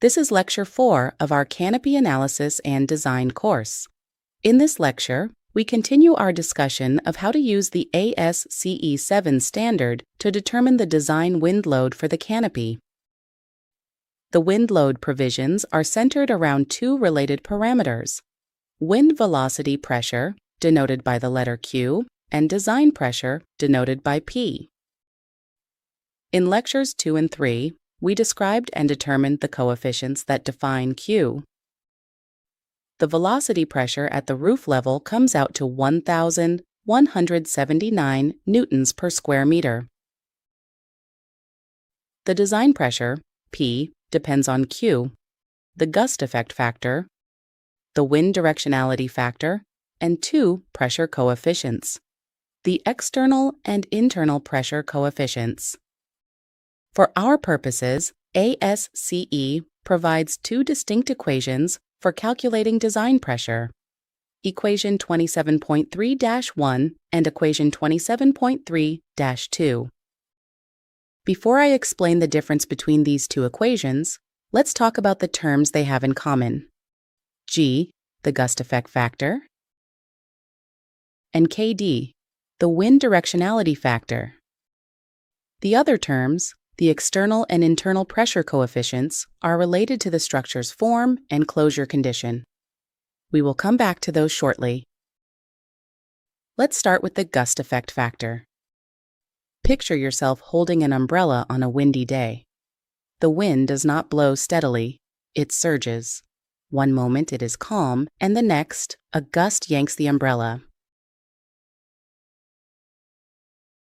This is Lecture 4 of our Canopy Analysis and Design course. In this lecture, we continue our discussion of how to use the ASCE 7 standard to determine the design wind load for the canopy. The wind load provisions are centered around two related parameters: wind velocity pressure, denoted by the letter Q, and design pressure, denoted by P. In Lectures 2 and 3, we described and determined the coefficients that define Q. The velocity pressure at the roof level comes out to 1,179 newtons per square meter. The design pressure, P, depends on Q, the gust effect factor, the wind directionality factor, and two pressure coefficients, the external and internal pressure coefficients. For our purposes, ASCE provides two distinct equations for calculating design pressure: Equation 27.3-1 and Equation 27.3-2. Before I explain the difference between these two equations, let's talk about the terms they have in common: G, the gust effect factor, and KD, the wind directionality factor. The other terms, the external and internal pressure coefficients, are related to the structure's form and closure condition. We will come back to those shortly. Let's start with the gust effect factor. Picture yourself holding an umbrella on a windy day. The wind does not blow steadily, it surges. One moment it is calm, and the next, a gust yanks the umbrella.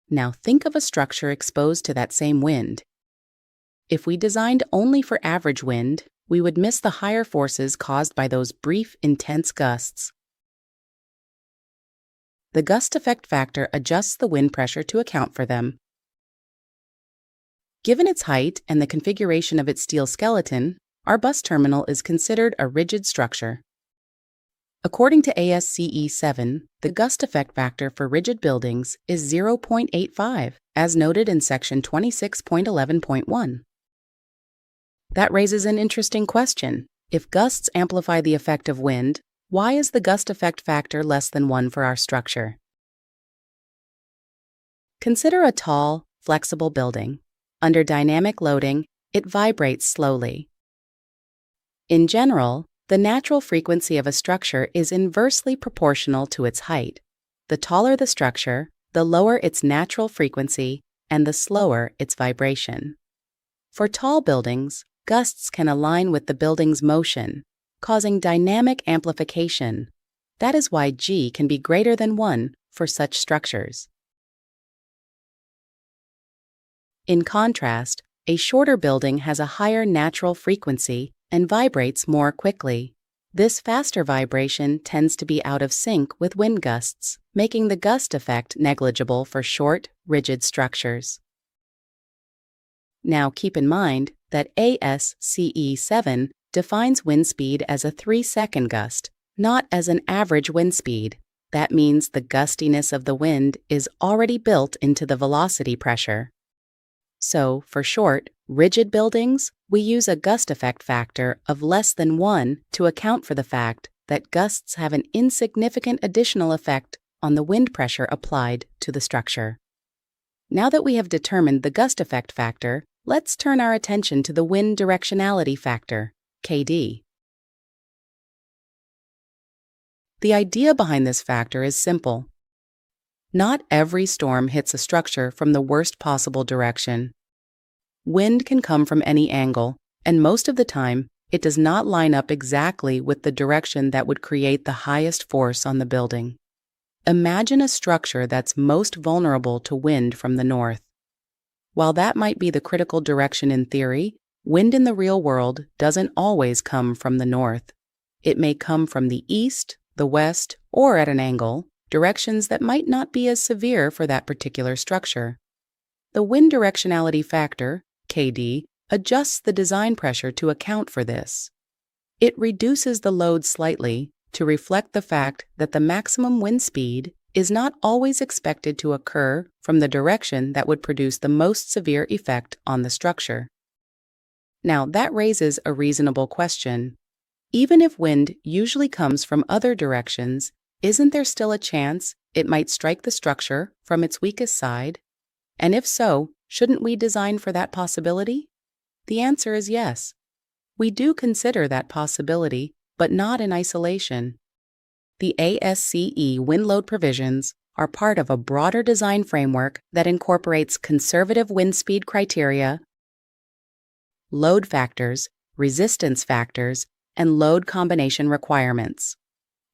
Now think of a structure exposed to that same wind. If we designed only for average wind, we would miss the higher forces caused by those brief, intense gusts. The gust effect factor adjusts the wind pressure to account for them. Given its height and the configuration of its steel skeleton, our bus terminal is considered a rigid structure. According to ASCE 7, the gust effect factor for rigid buildings is 0.85, as noted in Section 26.11.1. That raises an interesting question. If gusts amplify the effect of wind, why is the gust effect factor less than 1 for our structure? Consider a tall, flexible building. Under dynamic loading, it vibrates slowly. In general, the natural frequency of a structure is inversely proportional to its height. The taller the structure, the lower its natural frequency, and the slower its vibration. For tall buildings, gusts can align with the building's motion, causing dynamic amplification. That is why G can be greater than 1 for such structures. In contrast, a shorter building has a higher natural frequency and vibrates more quickly. This faster vibration tends to be out of sync with wind gusts, making the gust effect negligible for short, rigid structures. Now keep in mind that ASCE 7 defines wind speed as a 3-second gust, not as an average wind speed. That means the gustiness of the wind is already built into the velocity pressure. So, for short, rigid buildings, we use a gust effect factor of less than 1 to account for the fact that gusts have an insignificant additional effect on the wind pressure applied to the structure. Now that we have determined the gust effect factor, let's turn our attention to the wind directionality factor, KD. The idea behind this factor is simple. Not every storm hits a structure from the worst possible direction. Wind can come from any angle, and most of the time, it does not line up exactly with the direction that would create the highest force on the building. Imagine a structure that's most vulnerable to wind from the north. While that might be the critical direction in theory, wind in the real world doesn't always come from the north. It may come from the east, the west, or at an angle, directions that might not be as severe for that particular structure. The wind directionality factor, KD, adjusts the design pressure to account for this. It reduces the load slightly to reflect the fact that the maximum wind speed is not always expected to occur from the direction that would produce the most severe effect on the structure. Now, that raises a reasonable question. Even if wind usually comes from other directions, isn't there still a chance it might strike the structure from its weakest side? And if so, shouldn't we design for that possibility? The answer is yes. We do consider that possibility, but not in isolation. The ASCE wind load provisions are part of a broader design framework that incorporates conservative wind speed criteria, load factors, resistance factors, and load combination requirements.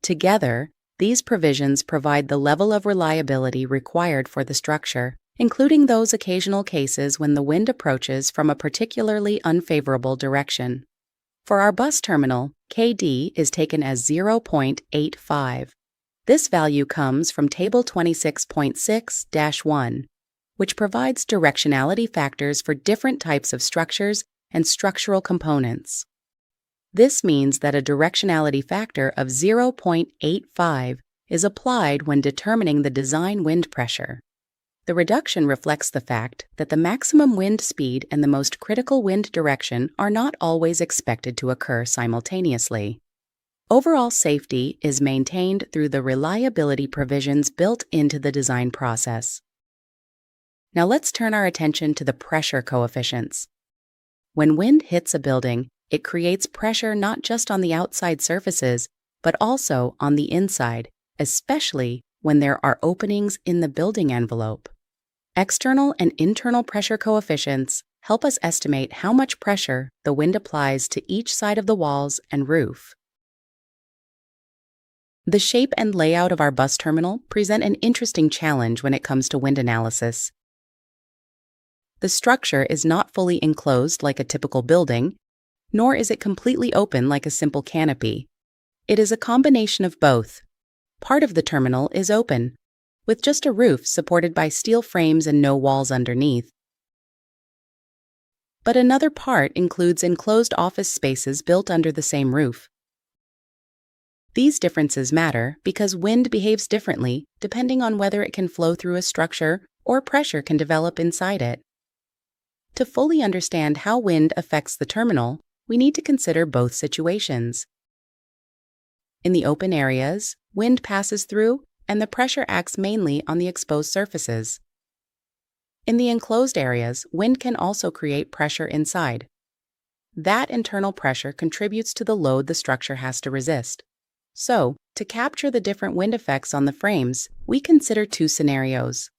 Together, these provisions provide the level of reliability required for the structure, including those occasional cases when the wind approaches from a particularly unfavorable direction. For our bus terminal, KD is taken as 0.85. This value comes from Table 26.6-1, which provides directionality factors for different types of structures and structural components. This means that a directionality factor of 0.85 is applied when determining the design wind pressure. The reduction reflects the fact that the maximum wind speed and the most critical wind direction are not always expected to occur simultaneously. Overall safety is maintained through the reliability provisions built into the design process. Now let's turn our attention to the pressure coefficients. When wind hits a building, it creates pressure not just on the outside surfaces, but also on the inside, especially when there are openings in the building envelope. External and internal pressure coefficients help us estimate how much pressure the wind applies to each side of the walls and roof. The shape and layout of our bus terminal present an interesting challenge when it comes to wind analysis. The structure is not fully enclosed like a typical building, nor is it completely open like a simple canopy. It is a combination of both. Part of the terminal is open, with just a roof supported by steel frames and no walls underneath. But another part includes enclosed office spaces built under the same roof. These differences matter because wind behaves differently depending on whether it can flow through a structure or pressure can develop inside it. To fully understand how wind affects the terminal, we need to consider both situations. In the open areas, wind passes through and the pressure acts mainly on the exposed surfaces. In the enclosed areas, wind can also create pressure inside. That internal pressure contributes to the load the structure has to resist. So, to capture the different wind effects on the frames, we consider two scenarios.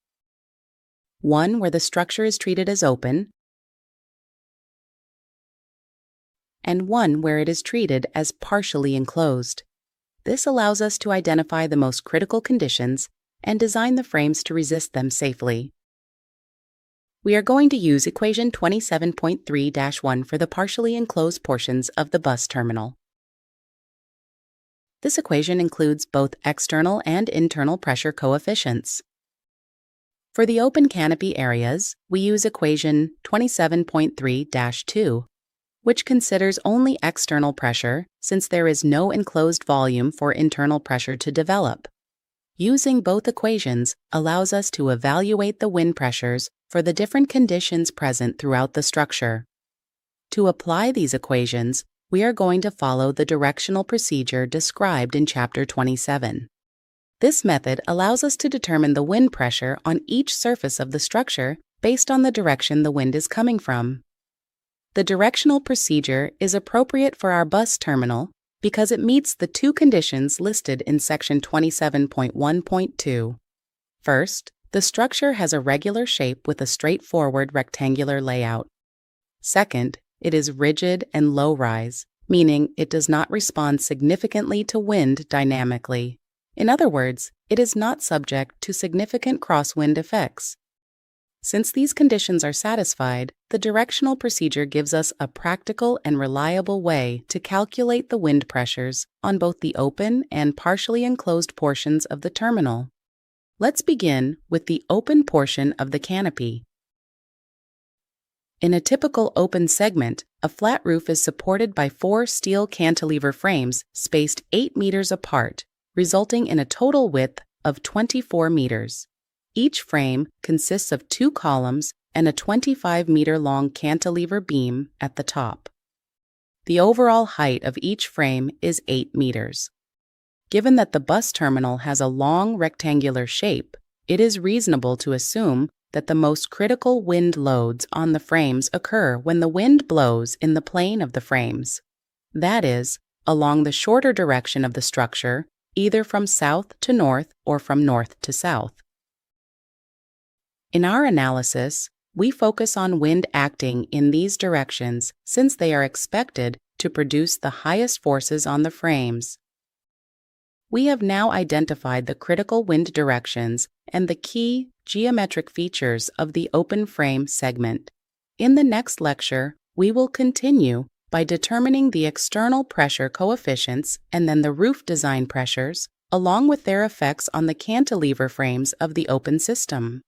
One where the structure is treated as open, and one where it is treated as partially enclosed. This allows us to identify the most critical conditions and design the frames to resist them safely. We are going to use equation 27.3-1 for the partially enclosed portions of the bus terminal. This equation includes both external and internal pressure coefficients. For the open canopy areas, we use equation 27.3-2, which considers only external pressure since there is no enclosed volume for internal pressure to develop. Using both equations allows us to evaluate the wind pressures for the different conditions present throughout the structure. To apply these equations, we are going to follow the directional procedure described in Chapter 27. This method allows us to determine the wind pressure on each surface of the structure based on the direction the wind is coming from. The directional procedure is appropriate for our bus terminal because it meets the two conditions listed in Section 27.1.2. First, the structure has a regular shape with a straightforward rectangular layout. Second, it is rigid and low-rise, meaning it does not respond significantly to wind dynamically. In other words, it is not subject to significant crosswind effects. Since these conditions are satisfied, the directional procedure gives us a practical and reliable way to calculate the wind pressures on both the open and partially enclosed portions of the terminal. Let's begin with the open portion of the canopy. In a typical open segment, a flat roof is supported by 4 steel cantilever frames spaced 8 meters apart, resulting in a total width of 24 meters. Each frame consists of 2 columns and a 25-meter-long cantilever beam at the top. The overall height of each frame is 8 meters. Given that the bus terminal has a long rectangular shape, it is reasonable to assume that the most critical wind loads on the frames occur when the wind blows in the plane of the frames. That is, along the shorter direction of the structure, either from south to north or from north to south. In our analysis, we focus on wind acting in these directions since they are expected to produce the highest forces on the frames. We have now identified the critical wind directions and the key geometric features of the open frame segment. In the next lecture, we will continue by determining the external pressure coefficients and then the roof design pressures, along with their effects on the cantilever frames of the open system.